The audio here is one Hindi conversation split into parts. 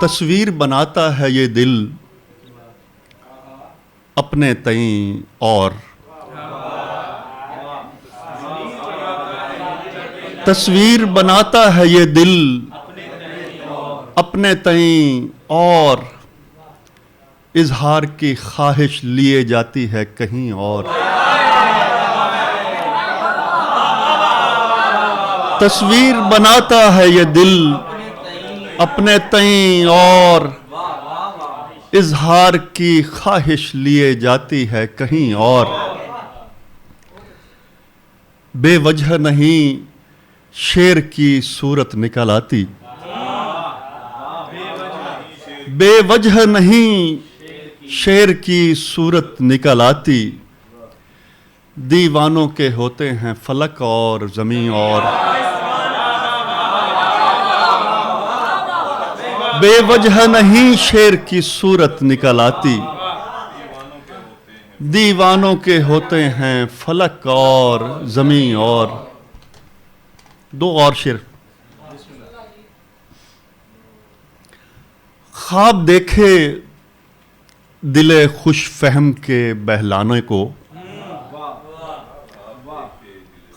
तस्वीर बनाता है ये दिल अपने तई और तस्वीर बनाता है ये दिल अपने तई और इजहार की ख्वाहिश लिए जाती है कहीं और। तस्वीर बनाता है ये दिल अपने तई और इजहार की ख्वाहिश लिए जाती है कहीं और। बेवजह नहीं शेर की सूरत निकल आती, बेवजह नहीं शेर की सूरत निकल आती। दीवानों के होते हैं फलक और ज़मीं और बेवजह नहीं शेर की सूरत निकल आती। दीवानों के होते हैं फलक और ज़मीं और। दो और शेर। ख्वाब देखे दिले खुश फहम के बहलाने को,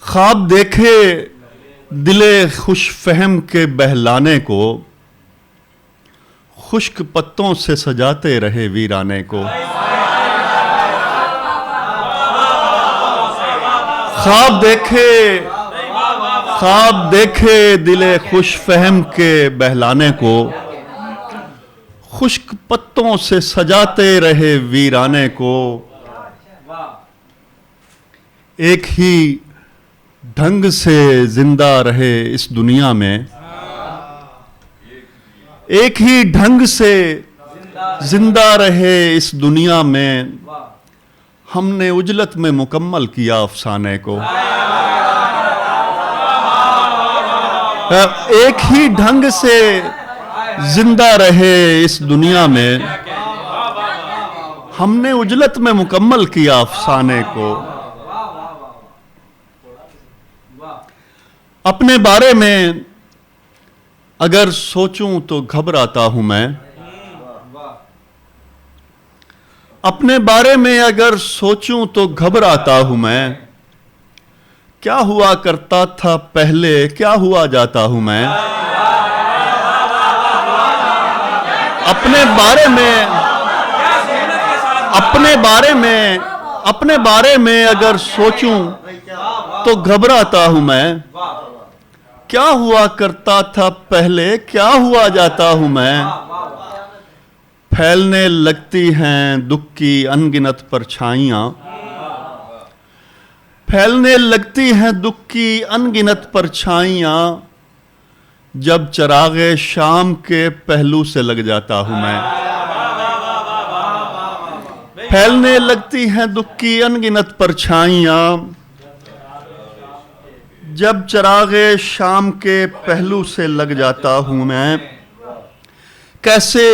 ख्वाब देखे दिले खुश फहम के बहलाने को, खुश्क पत्तों से सजाते रहे वीराने को। ख्वाब देखे दिले खुश फहम के बहलाने को, खुश्क पत्तों से सजाते रहे वीराने को। एक ही ढंग से जिंदा रहे इस दुनिया में, एक ही ढंग से जिंदा रहे इस दुनिया में। हमने उजलत में मुकम्मल किया अफसाने को। एक ही ढंग से जिंदा रहे इस दुनिया में, हमने उजलत में मुकम्मल किया अफसाने को। अपने बारे में अगर सोचूं तो घबराता हूं मैं, अपने बारे में अगर सोचूं तो घबराता हूं मैं। क्या हुआ करता था पहले क्या हुआ जाता हूं मैं। अपने बारे में अगर सोचूं तो घबराता हूं मैं। क्या हुआ करता था पहले क्या हुआ जाता हूं मैं। फैलने लगती हैं दुख की अनगिनत परछाइयां, फैलने लगती हैं दुख की अनगिनत परछाइयां। जब चरागे शाम के पहलू से लग जाता हूं मैं। फैलने लगती हैं दुख की अनगिनत परछाइयां। जब चरागे शाम के पहलू से लग जाता हूं मैं। कैसे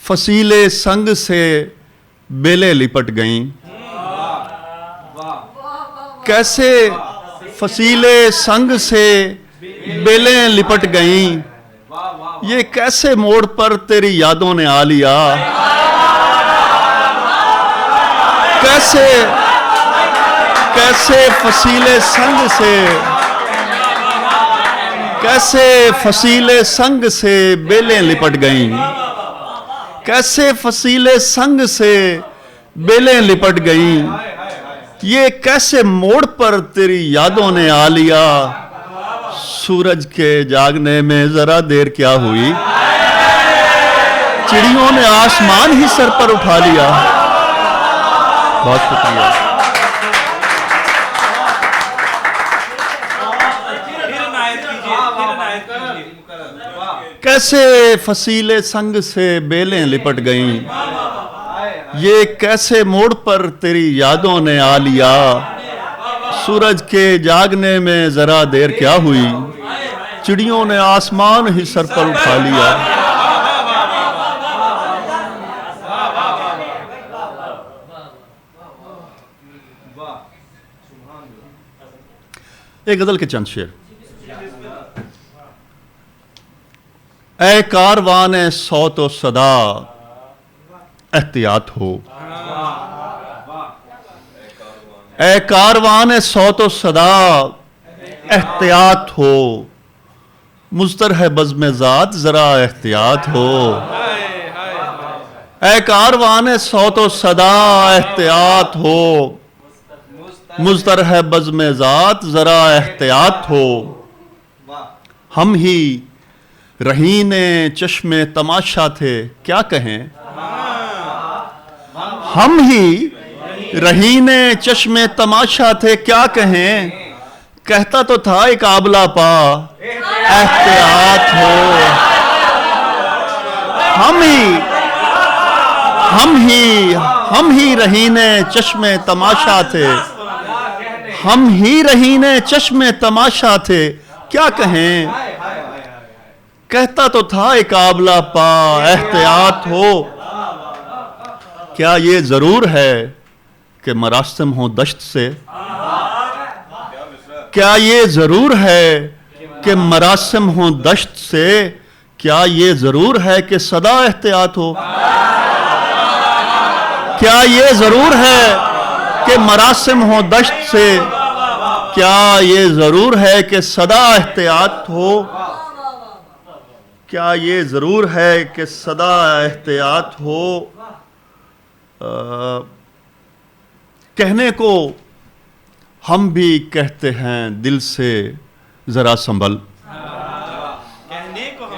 फसीले संग से बेलें लिपट गईं, कैसे फसीले संग से बेलें लिपट गईं। ये कैसे मोड़ पर तेरी यादों ने आ लिया। कैसे कैसे फसीले संग से, कैसे फसीले संग से बेलें लिपट गईं। कैसे फसीले संग से बेलें लिपट गईं। ये कैसे मोड़ पर तेरी यादों ने आ लिया। सूरज के जागने में जरा देर क्या हुई। चिड़ियों ने आसमान ही सर पर उठा लिया। बहुत शुक्रिया। कैसे फसीले संग से बेलें लिपट गईं। ये कैसे मोड़ पर तेरी यादों ने आ लिया। सूरज के जागने में जरा देर क्या हुई। चिड़ियों ने आसमान ही सर पर उठा लिया। एक गजल के चंद शेर। ऐ कारवान सौत व सदा एहतियात हो। ऐ कारवान सौत व सदा एहतियात हो, मुज़तर है बज़्म ज़ात ज़रा एहतियात हो। ऐ कारवान सौत व सदा एहतियात हो, मुज़तर है बज़्म ज़ात ज़रा एहतियात हो। हम ही रहीने चश्मे तमाशा थे क्या कहें, हम ही रहीने चश्मे तमाशा थे क्या कहें, कहता तो था एक आबला पा एहतियात हो। हम ही रहीने चश्मे तमाशा थे, हम ही रहीने चश्मे तमाशा थे क्या कहें, कहता तो था एक आबला पा एहतियात हो। क्या ये जरूर है कि मरासिम हो दश्त से, क्या ये जरूर है कि मरासिम हो दश्त से, क्या ये जरूर है कि सदा एहतियात हो। क्या ये जरूर है कि मरासिम हो दश्त से, क्या ये जरूर है कि सदा एहतियात हो। क्या ये जरूर है कि सदा एहतियात हो। कहने को हम भी कहते हैं दिल से जरा संभल,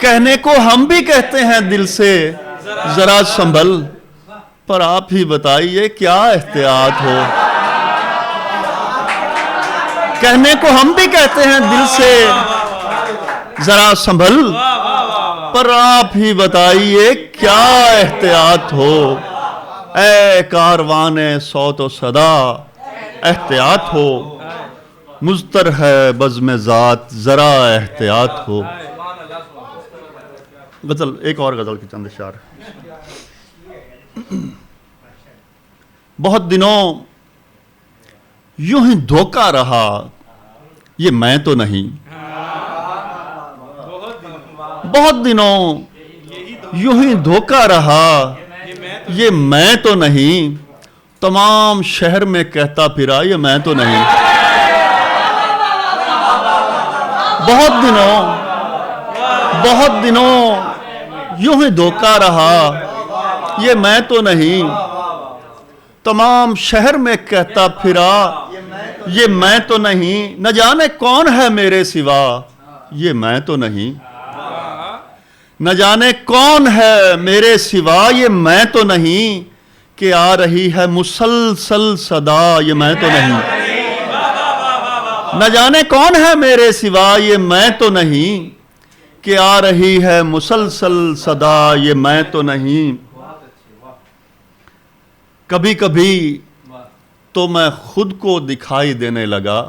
कहने को हम भी कहते हैं दिल से जरा संभल, पर आप ही बताइए क्या एहतियात हो। कहने को हम भी कहते हैं दिल से जरा संभल, पर आप ही बताइए क्या एहतियात हो। ऐ कारवाने सौत व सदा एहतियात हो, मुज़तर है बज़्म ज़ात ज़रा एहतियात हो। गज़ल, एक और गज़ल के चंद अशआर। बहुत दिनों यूं ही धोखा रहा, ये मैं तो नहीं। बहुत दिनों यूं ही धोखा रहा, ये मैं तो नहीं। तमाम शहर में कहता फिरा ये मैं तो नहीं। बहुत दिनों यूं ही धोखा रहा, ये मैं तो नहीं। तमाम शहर में कहता फिरा ये मैं तो नहीं। न जाने कौन है मेरे सिवा, ये मैं तो नहीं। न जाने कौन है मेरे सिवा, ये मैं तो नहीं। कि आ रही है मुसलसल सदा, ये मैं तो नहीं। न जाने कौन है मेरे सिवा, ये मैं तो नहीं। कि आ रही है मुसलसल सदा, ये मैं तो नहीं। कभी कभी तो मैं खुद को दिखाई देने लगा,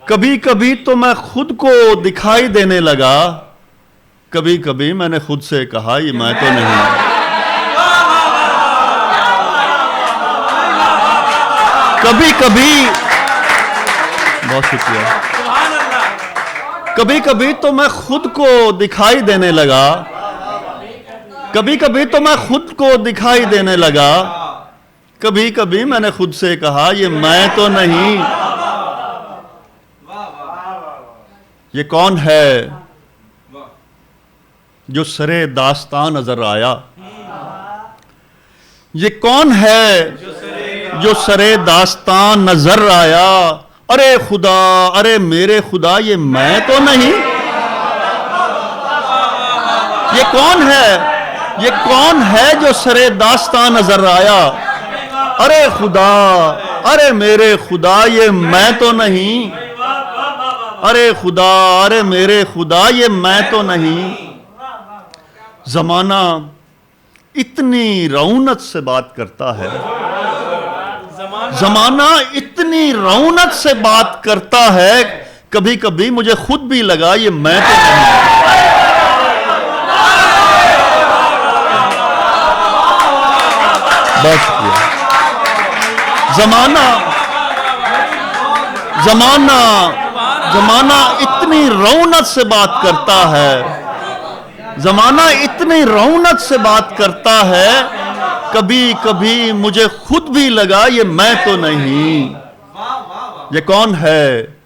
कभी कभी तो मैं खुद को दिखाई देने लगा। कभी कभी मैंने खुद से कहा ये मैं तो नहीं। कभी कभी, बहुत शुक्रिया, कभी कभी तो मैं खुद को दिखाई देने लगा, कभी कभी तो मैं खुद को दिखाई देने लगा। कभी कभी मैंने खुद से कहा ये मैं तो नहीं। ये कौन है जो सरे दास्तान नजर आया, ये कौन है जो सरे दास्तान नजर आया। अरे खुदा, अरे मेरे खुदा, ये मैं तो नहीं। ये कौन है, ये कौन है जो सरे दास्तान नजर आया। अरे खुदा, अरे मेरे खुदा, ये मैं तो नहीं। अरे खुदा, अरे मेरे खुदा, ये मैं तो नहीं। जमाना इतनी रौनक से बात करता है, जमाना इतनी रौनक से बात करता है, कभी कभी मुझे खुद भी लगा ये मैं तो नहीं। बस जमाना जमाना जमाना इतनी रौनक से बात करता है, जमाना इतनी रौनक से बात करता है, कभी कभी मुझे खुद भी लगा ये मैं तो नहीं। ये कौन है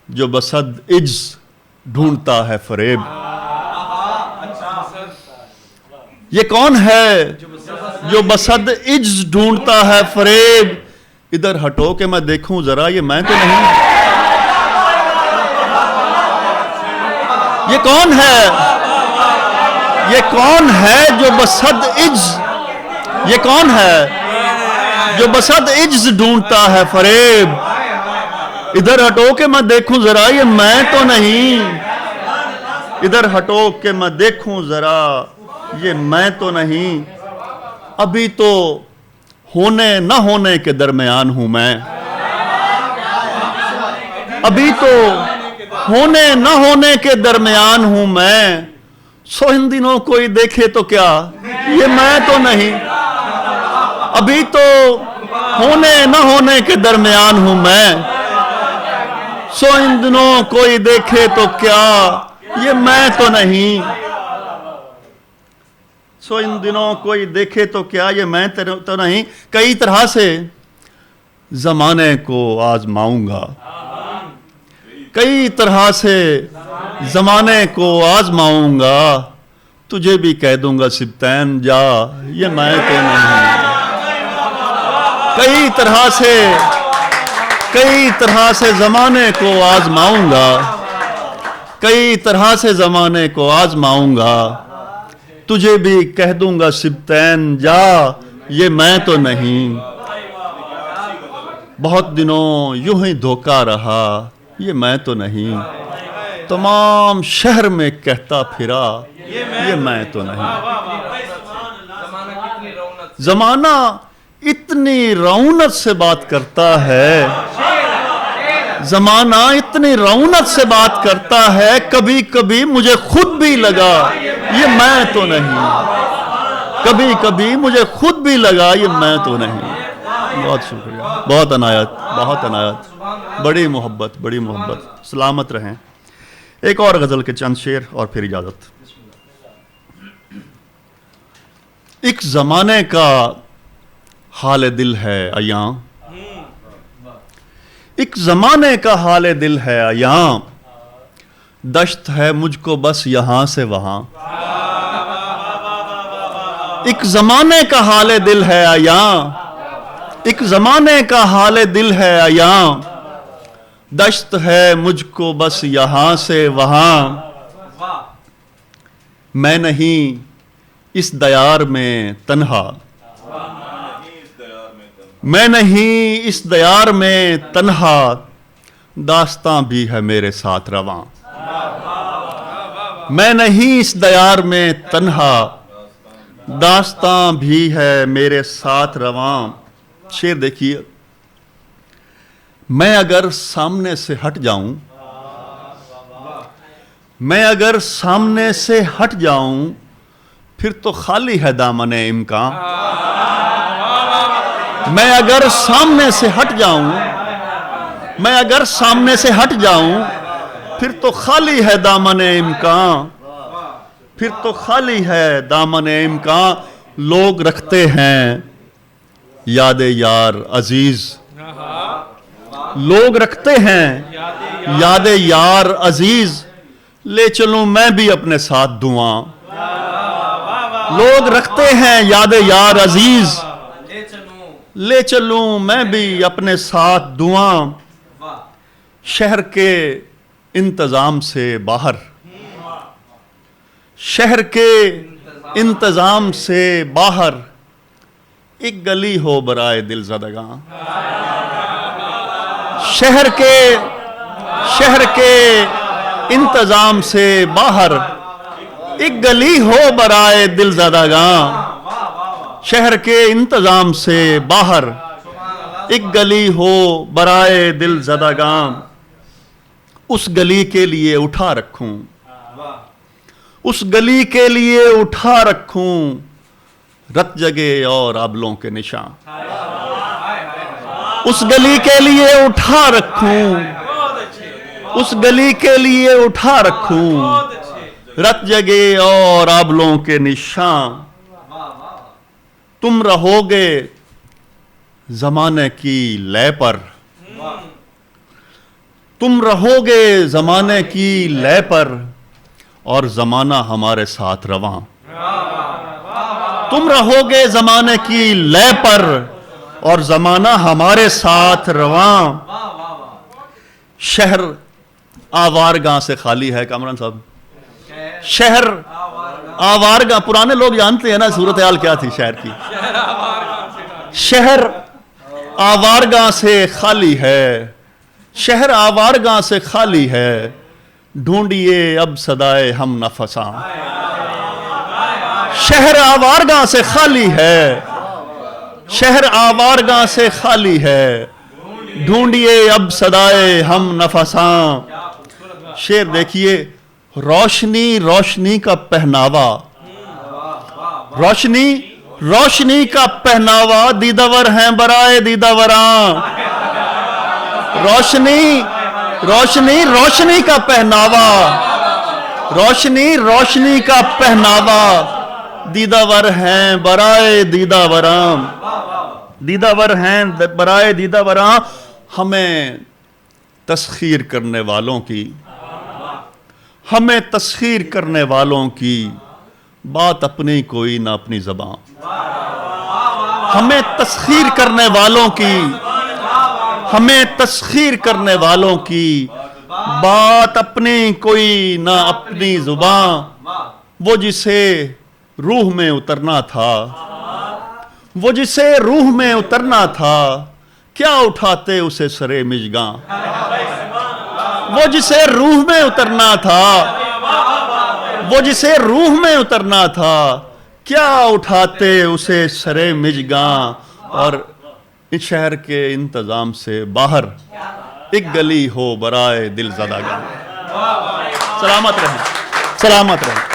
जो बसद इज्ज ढूंढता है फरेब? ये कौन है जो बसद इज्ज ढूंढता है फरेब? इधर हटो के मैं देखूं जरा ये मैं तो नहीं। ये कौन है? ये कौन है जो बसद इज्ज? ये कौन है जो बसद इज्ज ढूंढता है फरेब? इधर हटो के मैं देखूं जरा ये मैं तो नहीं। इधर हटो के मैं देखूं जरा ये मैं तो नहीं। अभी तो होने न होने के दरमियान हूं मैं। अभी तो होने न होने के दरमियान हूं मैं। सो इन दिनों कोई देखे तो क्या ये मैं तो नहीं। अभी तो होने न होने के दरमियान हूं मैं। सो इन दिनों कोई देखे तो क्या ये मैं तो नहीं। सो इन दिनों कोई देखे तो क्या ये मैं तो नहीं। कई तरह से जमाने को आजमाऊंगा, कई तरह से जमाने को आजमाऊंगा। तुझे भी कह दूंगा सिब्तैन जा ये मैं तो नहीं। कई तरह से जमाने को आजमाऊंगा, कई तरह से जमाने को आजमाऊंगा। तुझे भी कह दूंगा सिब्तैन जा ये मैं तो नहीं। बहुत दिनों यूं ही धोखा रहा ये मैं तो नहीं। तमाम शहर में कहता फिरा ये मैं तो नहीं। जमाना इतनी रौनक से बात करता है, जमाना इतनी रौनक से बात करता है, कभी कभी मुझे खुद भी लगा ये मैं तो नहीं। कभी कभी मुझे खुद भी लगा ये मैं तो नहीं। बहुत शुक्रिया, बहुत अनायत, बहुत अनायत, बड़ी मोहब्बत, बड़ी मोहब्बत। सलामत रहें। एक और गजल के चंद शेर और फिर इजाजत। एक जमाने का हाल दिल है अयां, एक जमाने का हाल दिल है अयां। दश्त है मुझको बस यहां से वहां। एक जमाने का हाल दिल है अयां, एक जमाने का हाल दिल है अयां। दश्त है मुझको बस यहां से वहां। मैं नहीं इस दयार में तन्हा, मैं नहीं इस दयार में तन्हा। दास्तां भी है मेरे साथ रवां। मैं नहीं इस दयार में तन्हा, दास्तां भी है मेरे साथ रवां। शेर देखिए। मैं अगर सामने से हट जाऊं, मैं अगर सामने से हट जाऊं, फिर तो खाली है दामने इम्कान। मैं अगर सामने से हट जाऊं, मैं अगर सामने से हट जाऊं, फिर तो खाली है दामने इम्कान। फिर तो खाली है दामने इम्कान। लोग रखते हैं याद यार अजीज, लोग रखते हैं याद यार अजीज। ले चलूं मैं भी अपने साथ दुआ। लोग रखते हैं याद यार अजीज, ले चलूं मैं भी अपने साथ दुआ। शहर के इंतजाम से बाहर, शहर के इंतजाम से बाहर, एक गली हो बराए दिल ज़दगां। शहर के इंतजाम से बाहर, एक गली हो बराए दिल ज़दगां। शहर के इंतजाम से बाहर, एक गली हो बराए दिल ज़दगां। उस गली के लिए उठा रखूं, उस गली के लिए उठा रखूं, रत जगे और आबलों के निशान। उस गली के लिए उठा रखूं, उस गली के लिए उठा रखूं, रत जगे और आबलों के निशान, तुम रहोगे जमाने की लय पर, तुम रहोगे जमाने की लय पर और जमाना हमारे साथ रवां। तुम रहोगे जमाने की लय पर और जमाना हमारे साथ रवां। शहर आवारगाह से खाली है। कामरान साहब, शहर आवारगाह, पुराने लोग जानते हैं ना सूरत हाल क्या थी शहर की। शहर आवारगाह से खाली है, शहर आवारगाह से खाली है, ढूंढिए अब सदाए हम नफसा। शहर आवारगाह से खाली है, शहर आवारगाह से खाली है, ढूंढिए अब सदाए हम नफसा। शेर देखिए, रोशनी रोशनी का पहनावा, रोशनी रोशनी का पहनावा, दीदावर हैं बराए दीदावरा। रोशनी रोशनी रोशनी का पहनावा, रोशनी रोशनी का पहनावा, दीदावर हैं बराए दीदावराम। दीदावर हैं बराए दीदावराम। हमें तस्खीर करने वालों की, हमें तस्खीर करने वालों की बात अपनी कोई ना अपनी ज़बान। हमें तस्खीर करने वालों की, हमें तस्खीर करने वालों की बात अपनी कोई ना अपनी ज़ुबान। वो जिसे रूह में उतरना था, वो जिसे रूह में उतरना था, क्या उठाते उसे सरे मिजगां। वो जिसे रूह में उतरना था, वो जिसे रूह में उतरना था, क्या उठाते उसे सरे मिजगां। और इस शहर के इंतजाम से बाहर एक गली हो बराए दिल ज़दागां। सलामत रहें, सलामत रहें।